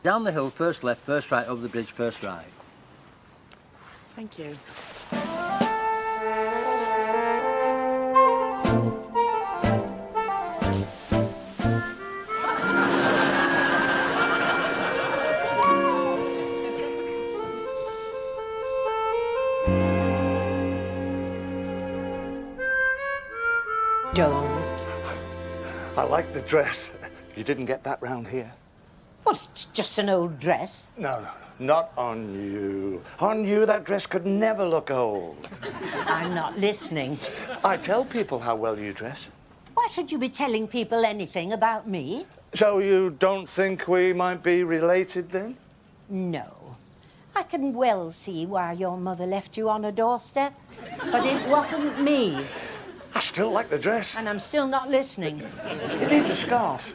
Down the hill, first left, first right, over the bridge, first right. Thank you. Don't. I like the dress. You didn't get that round here? Well, it's just an old dress. No, not on you. On you, that dress could never look old. I'm not listening. I tell people how well you dress. Why should you be telling people anything about me? So you don't think we might be related then? No. I can well see why your mother left you on a doorstep, but it wasn't me. I still like the dress. And I'm still not listening. It needs a scarf.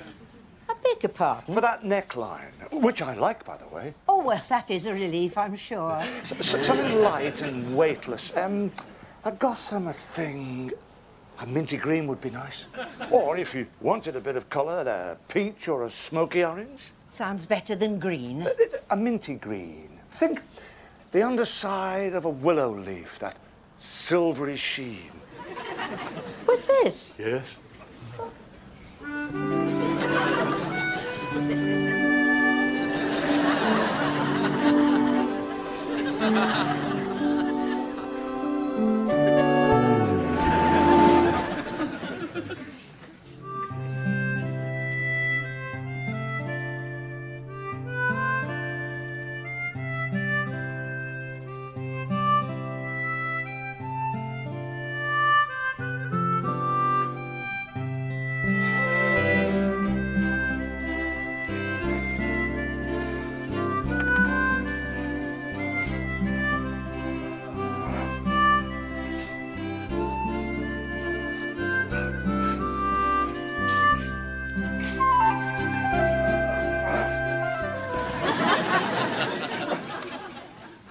I beg your pardon? For that neckline, which I like, by the way. Oh, well, that is a relief, I'm sure. Something light and weightless. A gossamer thing. A minty green would be nice. Or if you wanted a bit of colour, a peach or a smoky orange. Sounds better than green. A minty green. Think the underside of a willow leaf, that silvery sheen. With this? Yes.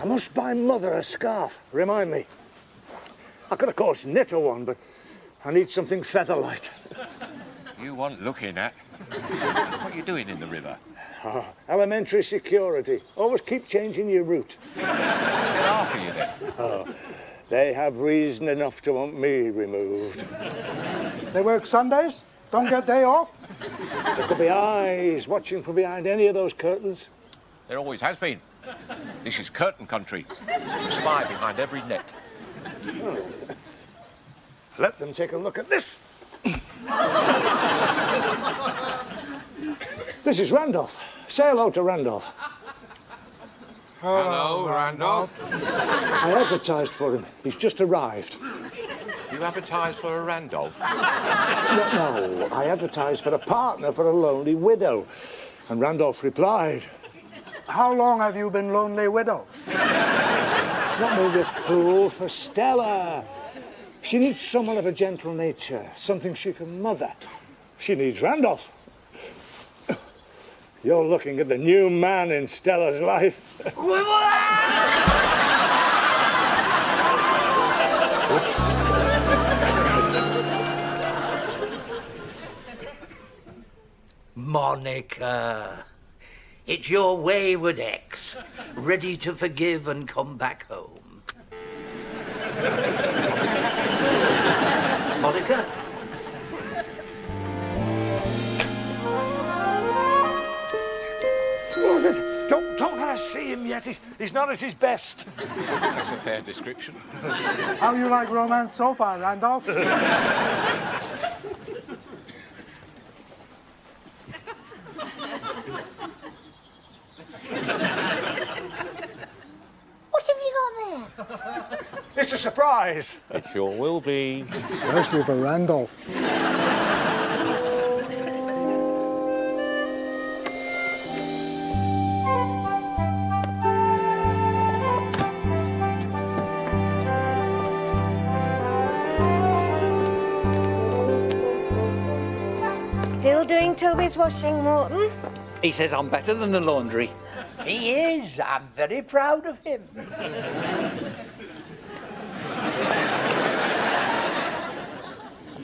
I must buy Mother a scarf. Remind me. I could, of course, knit her one, but I need something feather-light. You want looking at? What are you doing in the river? Oh, elementary security. Always keep changing your route. Still after you, then? Oh, they have reason enough to want me removed. They work Sundays? Don't get day off? There could be eyes watching from behind any of those curtains. There always has been. This is curtain country. Spy behind every net. Oh. Let them take a look at this. This is Randolph. Say hello to Randolph. Hello, Randolph. I advertised for him. He's just arrived. You advertised for a Randolph? No, I advertised for a partner for a lonely widow. And Randolph replied, How long have you been lonely widow? "Not me, you fool, for Stella. She needs someone of a gentle nature, something she can mother. She needs Randolph. You're looking at the new man in Stella's life." Monica, it's your wayward ex, ready to forgive and come back home. Monica? Don't let us see him yet. He's not at his best. That's a fair description. How you like romance so far, Randolph? What have you got there? It's a surprise. It sure will be. Especially for Randolph. Still doing Toby's washing, Morton? He says I'm better than the laundry. He is. I'm very proud of him.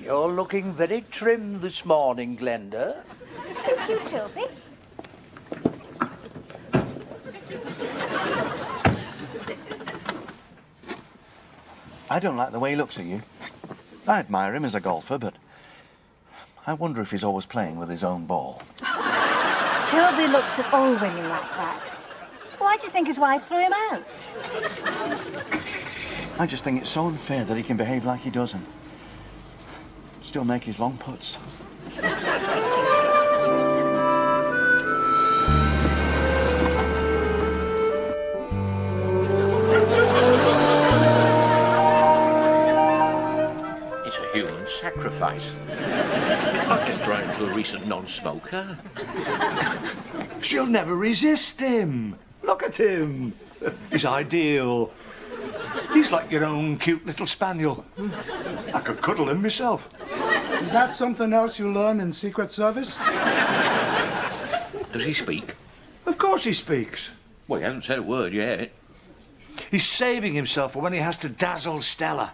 You're looking very trim this morning, Glenda. Thank you, Toby. I don't like the way he looks at you. I admire him as a golfer, but I wonder if he's always playing with his own ball. Toby looks at all women like that. Why do you think his wife threw him out? I just think it's so unfair that he can behave like he does and still make his long putts. It's a human sacrifice. I just throw him to a recent non-smoker. She'll never resist him. Look at him. He's ideal. He's like your own cute little spaniel. I could cuddle him myself. Is that something else you learn in Secret Service? Does he speak? Of course he speaks. Well, he hasn't said a word yet. He's saving himself for when he has to dazzle Stella.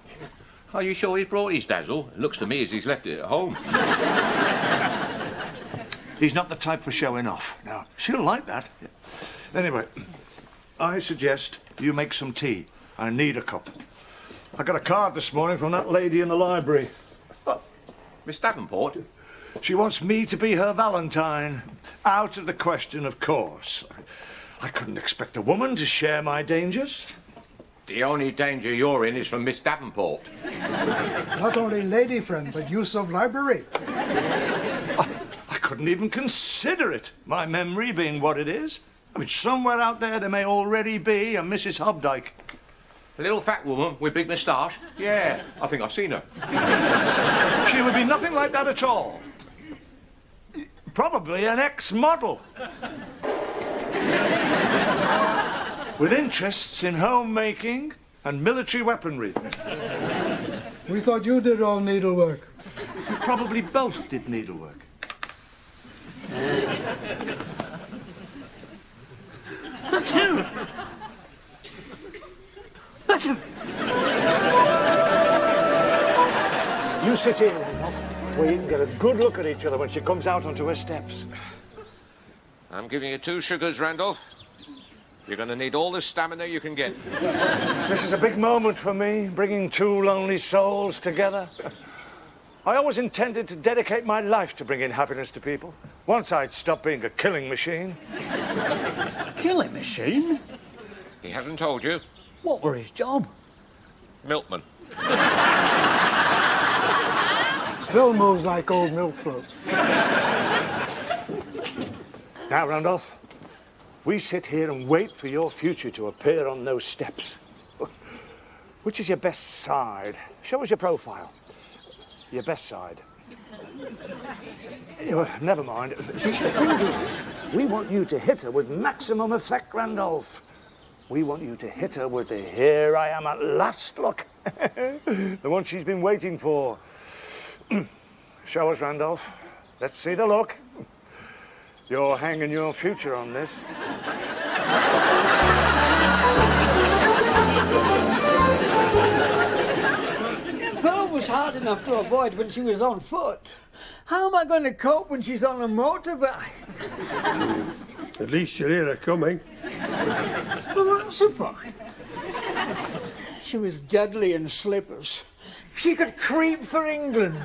Are you sure he's brought his dazzle? It looks to me as he's left it at home. He's not the type for showing off. No, she'll like that. Anyway, I suggest you make some tea. I need a cup. I got a card this morning from that lady in the library. Oh, Miss Davenport? She wants me to be her Valentine. Out of the question, of course. I couldn't expect a woman to share my dangers. The only danger you're in is from Miss Davenport. Not only lady friend, but use of library. I couldn't even consider it, my memory being what it is. I mean, somewhere out there may already be a Mrs. Hobdyke. A little fat woman with big moustache? Yeah, I think I've seen her. She would be nothing like that at all. Probably an ex-model. With interests in homemaking and military weaponry. We thought you did all needlework. We probably both did needlework. That's him! That's him! You sit here, Randolph, where you can get a good look at each other when she comes out onto her steps. I'm giving you 2 sugars, Randolph. You're going to need all the stamina you can get. This is a big moment for me, bringing 2 lonely souls together. I always intended to dedicate my life to bringing happiness to people. Once I'd stop being a killing machine. Killing machine? He hasn't told you. What were his job? Milkman. Still moves like old milk floats. Now, Randolph, we sit here and wait for your future to appear on those steps. Which is your best side? Show us your profile. Your best side. Never mind. See, the thing is, we want you to hit her with maximum effect, Randolph. We want you to hit her with the "here I am at last" look. The one she's been waiting for. Show us, Randolph. Let's see the look. You're hanging your future on this. Pearl was hard enough to avoid when she was on foot. How am I going to cope when she's on a motorbike? At least you'll hear her coming. Well, that's the point. She was deadly in slippers. She could creep for England.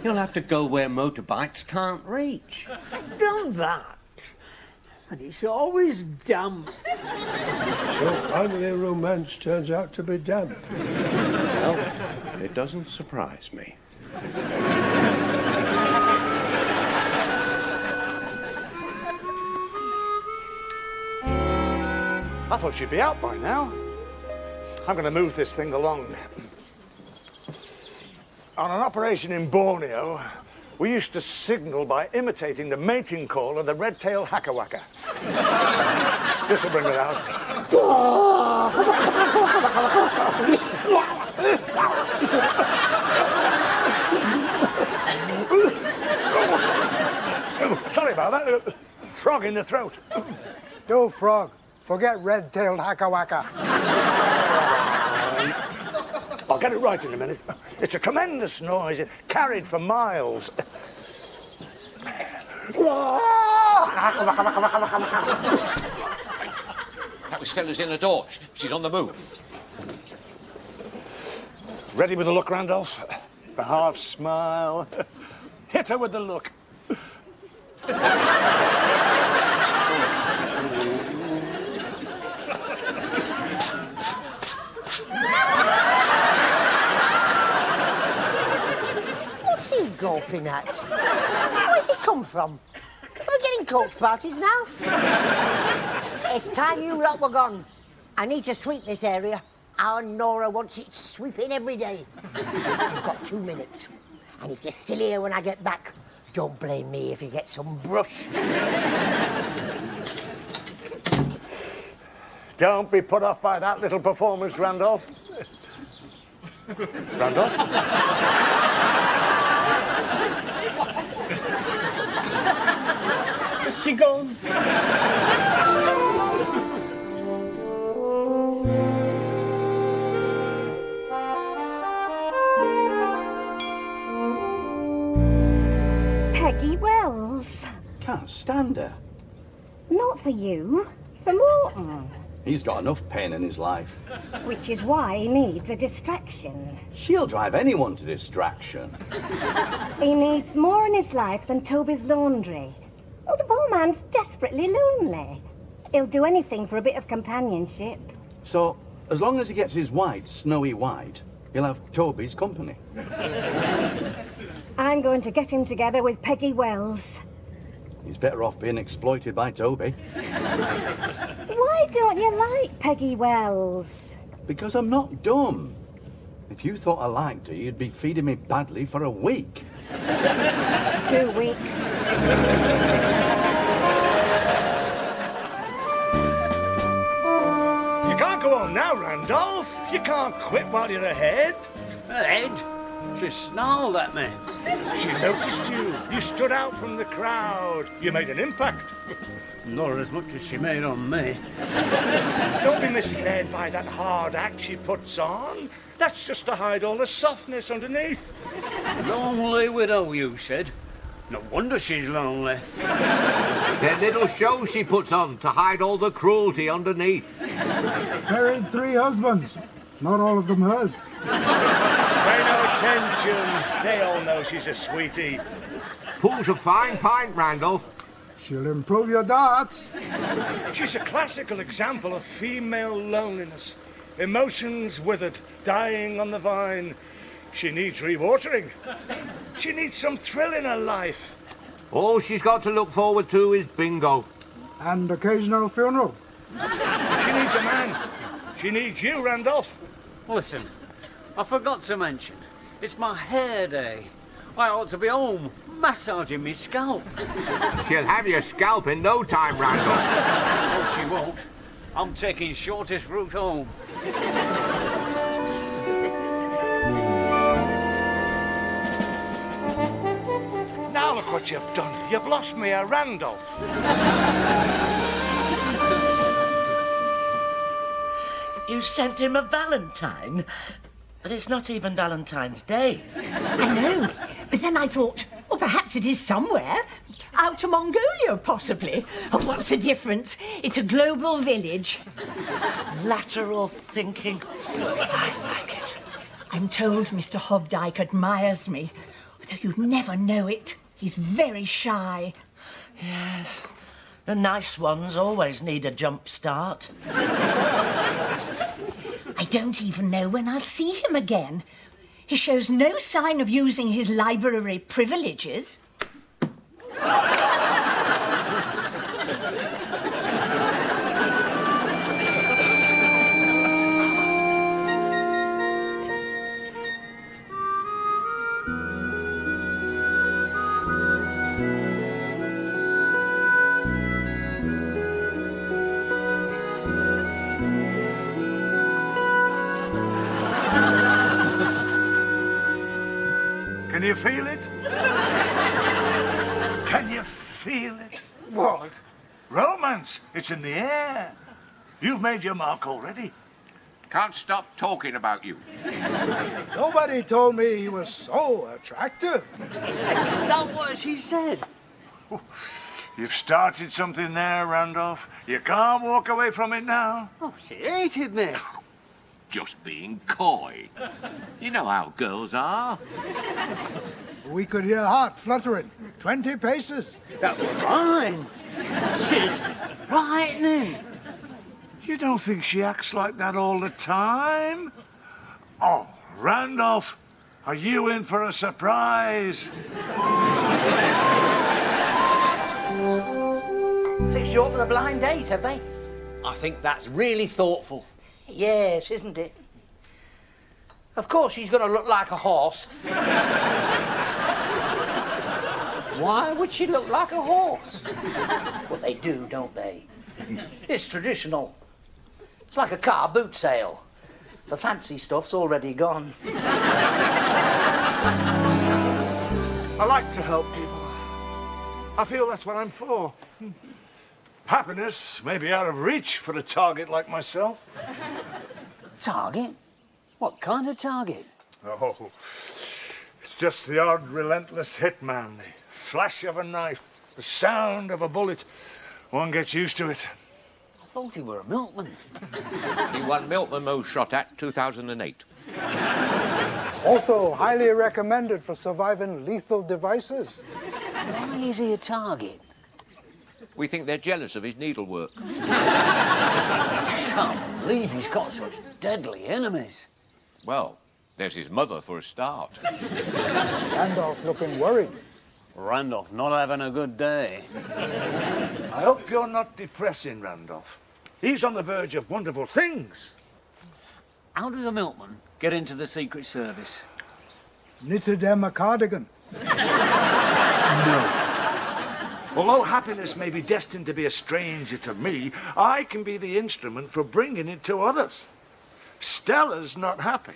You'll have to go where motorbikes can't reach. I've done that. And it's always damp. So finally romance turns out to be damp. Well, it doesn't surprise me. I thought she'd be out by now. I'm going to move this thing along. On an operation in Borneo, we used to signal by imitating the mating call of the red-tailed hakawaka. This will bring it out. Sorry about that. Frog in the throat. No frog. Forget red-tailed hakawaka. I'll get it right in a minute. It's a tremendous noise. It carried for miles. That was Stella's in the door. She's on the move. Ready with the look, Randolph? The half smile. Hit her with the look. What's he gawping at? Where's he come from? Are we getting coach parties now? It's time you lot were gone. I need to sweep this area. Our Nora wants it sweeping every day. You've got 2 minutes. And if you're still here when I get back, don't blame me if you get some brush. Don't be put off by that little performance, Randolph. Randolph? Is she gone? Peggy Wells. Can't stand her. Not for you, for Morton. He's got enough pain in his life. Which is why he needs a distraction. She'll drive anyone to distraction. He needs more in his life than Toby's laundry. Oh, the poor man's desperately lonely. He'll do anything for a bit of companionship. So, as long as he gets his white, snowy white, he'll have Toby's company. I'm going to get him together with Peggy Wells. He's better off being exploited by Toby. Why don't you like Peggy Wells? Because I'm not dumb. If you thought I liked her, you'd be feeding me badly for a week. 2 weeks. You can't go on now, Randolph. You can't quit while you're ahead. Ed, she snarled at me. She noticed you. You stood out from the crowd. You made an impact. Not as much as she made on me. Don't be misled by that hard act she puts on. That's just to hide all the softness underneath. Lonely widow, you said. No wonder she's lonely. That little show she puts on to hide all the cruelty underneath. Married 3 husbands. Not all of them hers. Pay no attention. They all know she's a sweetie. Pulls a fine pint, Randolph. She'll improve your darts. She's a classical example of female loneliness. Emotions withered, dying on the vine. She needs rewatering. She needs some thrill in her life. All she's got to look forward to is bingo. And occasional funeral. She needs a man. She needs you, Randolph. Listen, I forgot to mention, it's my hair day. I ought to be home, massaging me scalp. She'll have your scalp in no time, Randolph. No, she won't. I'm taking shortest route home. Now look what you've done. You've lost me a Randolph. You sent him a Valentine? But it's not even Valentine's Day. I know, but then I thought, well, perhaps it is somewhere. Out to Mongolia, possibly. Oh, what's the difference? It's a global village. Lateral thinking. I like it. I'm told Mr. Hobdyke admires me, though you'd never know it. He's very shy. Yes, the nice ones always need a jump start. I don't even know when I'll see him again. He shows no sign of using his library privileges. Can you feel it? Can you feel it? What? Romance. It's in the air. You've made your mark already. Can't stop talking about you. Nobody told me he was so attractive. Is that what she said? You've started something there, Randolph. You can't walk away from it now. Oh, she hated me. just being coy. You know how girls are. We could hear heart fluttering 20 paces. That's fine. She's frightening. You don't think she acts like that all the time? Oh, Randolph, are you in for a surprise? Fixed you up with a blind date, have they? I think that's really thoughtful. Yes, isn't it? Of course she's going to look like a horse. Why would she look like a horse? Well, they do, don't they? It's traditional. It's like a car boot sale. The fancy stuff's already gone. I like to help people. I feel that's what I'm for. Happiness may be out of reach for a target like myself. Target? What kind of target? Oh, it's just the odd relentless hitman, the flash of a knife, the sound of a bullet. One gets used to it. I thought he were a milkman. He won Milkman Most Shot at 2008. Also highly recommended for surviving lethal devices. Why is he a target? We think they're jealous of his needlework. I can't believe he's got such deadly enemies. Well, there's his mother for a start. Randolph looking worried. Randolph not having a good day. I hope you're not depressing Randolph. He's on the verge of wonderful things. How does a milkman get into the Secret Service? Knitted them a cardigan. No. Although happiness may be destined to be a stranger to me, I can be the instrument for bringing it to others. Stella's not happy.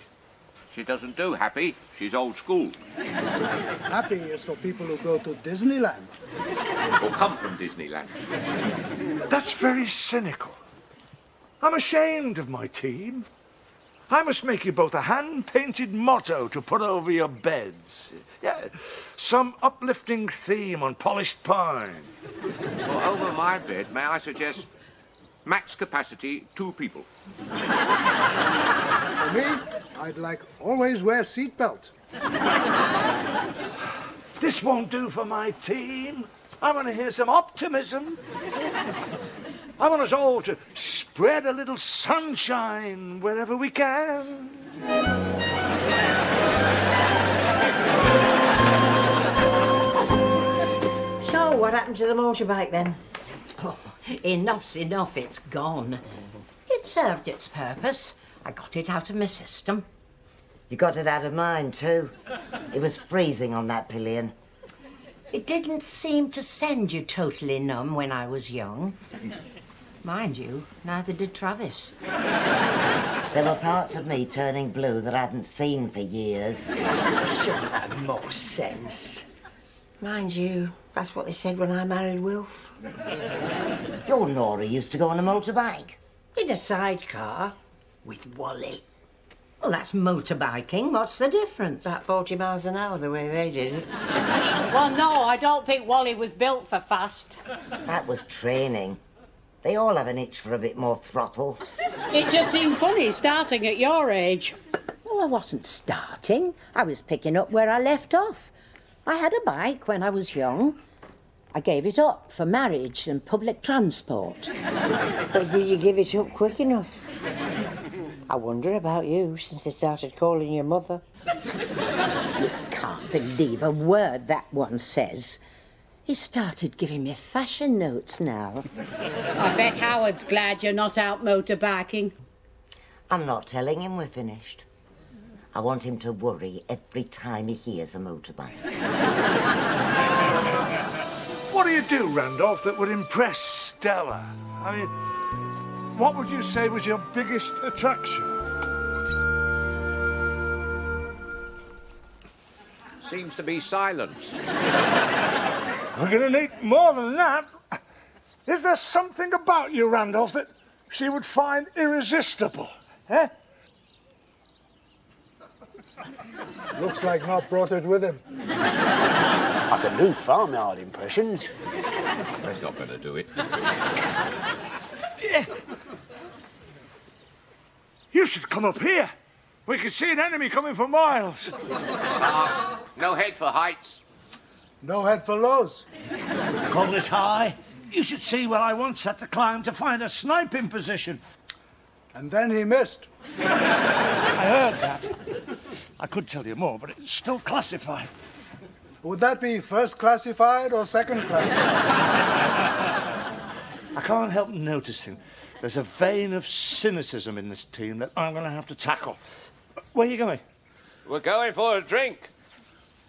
She doesn't do happy. She's old school. Happy is for people who go to Disneyland. Or come from Disneyland. That's very cynical. I'm ashamed of my team. I must make you both a hand-painted motto to put over your beds. Yeah, some uplifting theme on polished pine. Well, over my bed, may I suggest max capacity 2 people? For me, I'd like always wear seatbelt. This won't do for my team. I want to hear some optimism. I want us all to spread a little sunshine wherever we can. So, what happened to the motorbike then? Oh, enough's enough, it's gone. It served its purpose. I got it out of my system. You got it out of mine, too. It was freezing on that pillion. It didn't seem to send you totally numb when I was young. Mind you, neither did Travis. There were parts of me turning blue that I hadn't seen for years. I should have had more sense. Mind you, that's what they said when I married Wilf. Your Nora used to go on a motorbike. In a sidecar with Wally. Well, that's motorbiking. What's the difference? About 40 miles an hour the way they did it. Well, no, I don't think Wally was built for fast. That was training. They all have an itch for a bit more throttle. It just seemed funny starting at your age. Well, I wasn't starting. I was picking up where I left off. I had a bike when I was young. I gave it up for marriage and public transport. But did you give it up quick enough? I wonder about you since they started calling your mother. You can't believe a word that one says. He started giving me fashion notes now. I bet Howard's glad you're not out motorbiking. I'm not telling him we're finished. I want him to worry every time he hears a motorbike. What do you do, Randolph, that would impress Stella? I mean, what would you say was your biggest attraction? Seems to be silence. We're going to need more than that. Is there something about you, Randolph, that she would find irresistible? Eh? Looks like not brought it with him. I can do farmyard impressions. That's not going to do it. You should come up here. We can see an enemy coming for miles. No head for heights. No head for lows. Call this high. You should see what I once had to climb to find a sniping position. And then he missed. I heard that. I could tell you more, but it's still classified. Would that be first classified or second classified? I can't help noticing there's a vein of cynicism in this team that I'm going to have to tackle. Where are you going? We're going for a drink.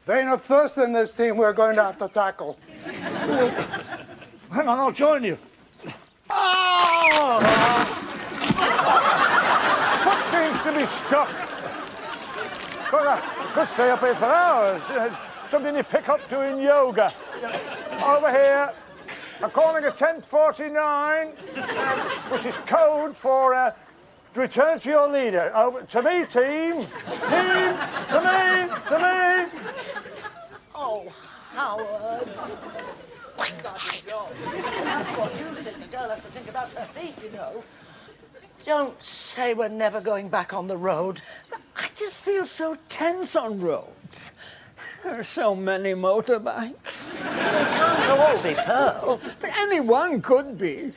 Vein of thirst in this team we're going to have to tackle. Hang on, I'll join you. Oh! What seems to be stuck? Could stay up here for hours. It's something you pick up doing yoga. Over here. I'm calling a 1049, which is code for return to your leader. Over to me, team. Team, to me, to me. Oh, Howard. That's what you think. A girl has to think about her feet, you know. Don't say we're never going back on the road. I just feel so tense on roads. There are so many motorbikes. They can't all be Pearl. But anyone could be.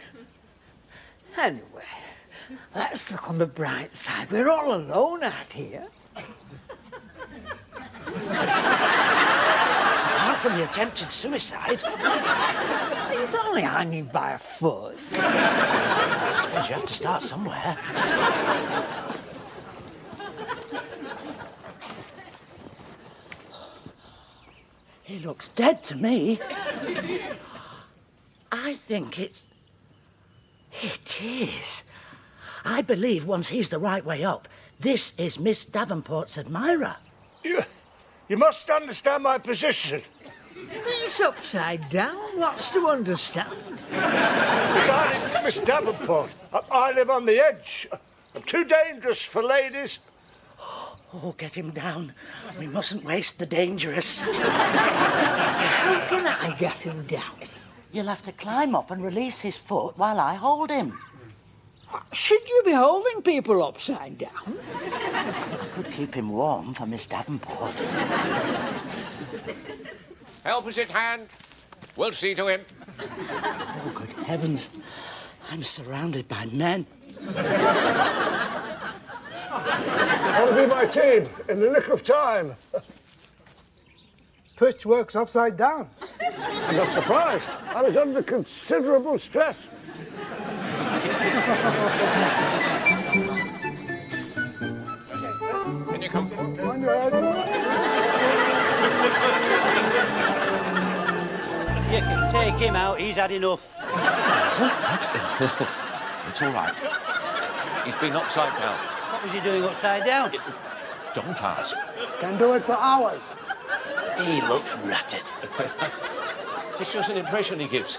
Anyway, let's look on the bright side. We're all alone out here. Apart from the attempted suicide. He's only hanging by a foot. I suppose you have to start somewhere. He looks dead to me. I think it is. I believe once he's the right way up, this is Miss Davenport's admirer. You must understand my position. It's upside down. What's to understand? Regarding Miss Davenport, I live on the edge. I'm too dangerous for ladies. Oh, get him down. We mustn't waste the dangerous. How can I get him down? You'll have to climb up and release his foot while I hold him. Should you be holding people upside down? I could keep him warm for Miss Davenport. Help is at hand. We'll see to him. Oh, good heavens. I'm surrounded by men. That'll be my team in the nick of time. Twitch works upside down. I'm not surprised. I was under considerable stress. Can you come? You can take him out. He's had enough. It's all right. He's been upside down. What was he doing upside down? Don't ask. Can do it for hours. He looks ratted. It's just an impression he gives.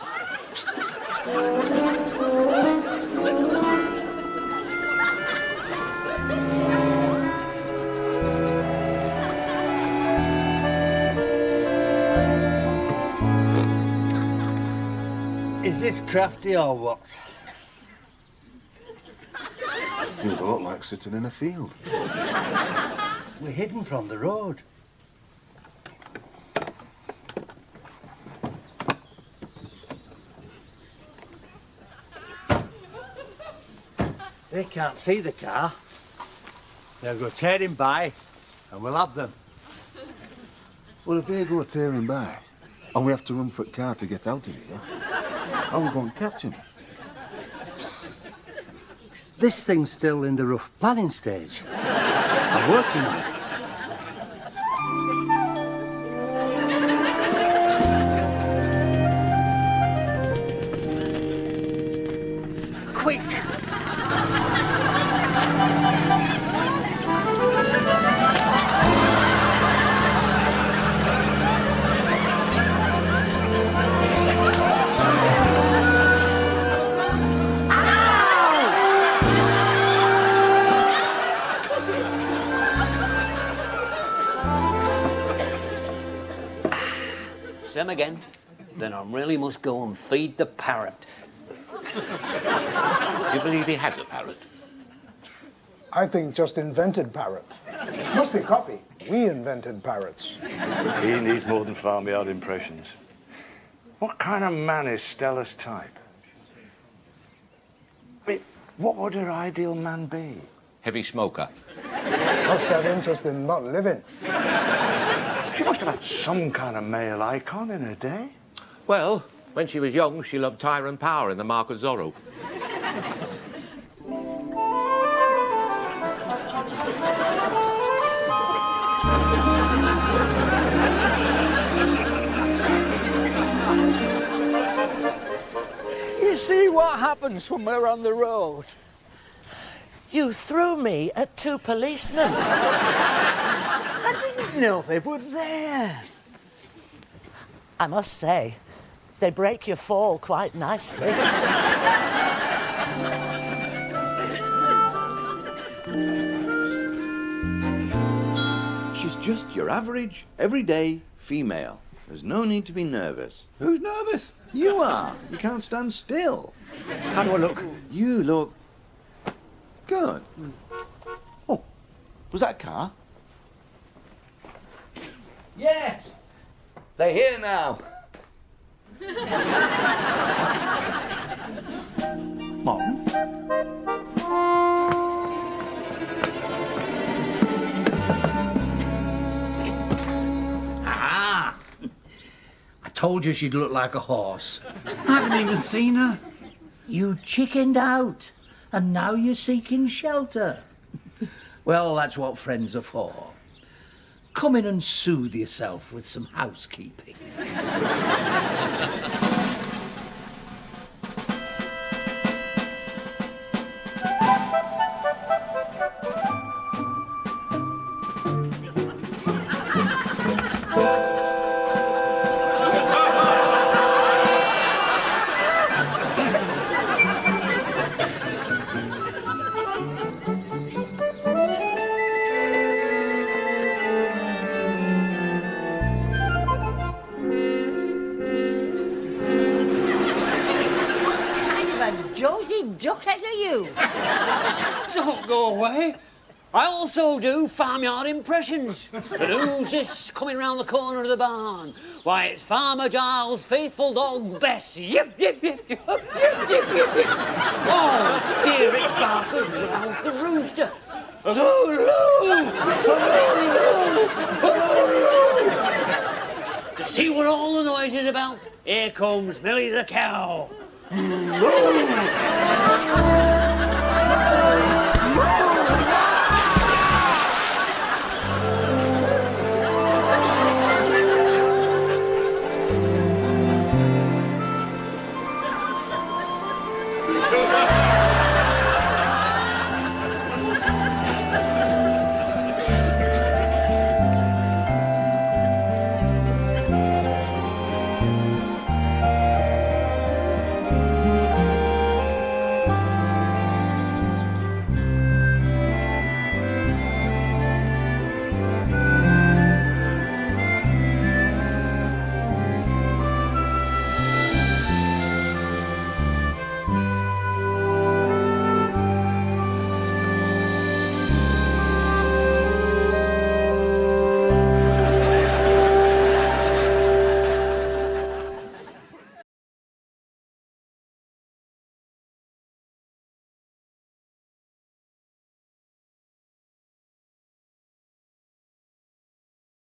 Is this crafty or what? Feels a lot like sitting in a field. We're hidden from the road. They can't see the car. They'll go tearing by, and we'll have them. Well, if they go tearing by, and we have to run for the car to get out of here, how are we going to catch him? This thing's still in the rough planning stage. I'm working on it. Quick! Sim again. Then I really must go and feed the parrot. You believe he had the parrot? I think just invented parrots. Must be copy. We invented parrots. He needs more than farmyard impressions. What kind of man is Stella's type? I mean, what would her ideal man be? Heavy smoker. Must have interest in not living. She must have had some kind of male icon in her day. Well, when she was young, she loved Tyrone Power in The Mark of Zorro. You see what happens when we're on the road? You threw me at 2 policemen. I didn't know they were there. I must say, they break your fall quite nicely. She's just your average, everyday female. There's no need to be nervous. Who's nervous? You are. You can't stand still. How do I look? You look good. Oh, was that a car? Yes. They're here now. Mom? Ah! I told you she'd look like a horse. I haven't even seen her. You chickened out, and now you're seeking shelter. Well, that's what friends are for. Come in and soothe yourself with some housekeeping. Dozy duckhead are you? Don't go away. I also do farmyard impressions. But who's this coming round the corner of the barn? Why, it's Farmer Giles' faithful dog, Bess. Yip, yip, yip, yip, yip, yip, yip, yip. Oh, here it's Barker's Ralph the rooster. To see what all the noise is about, here comes Millie the cow.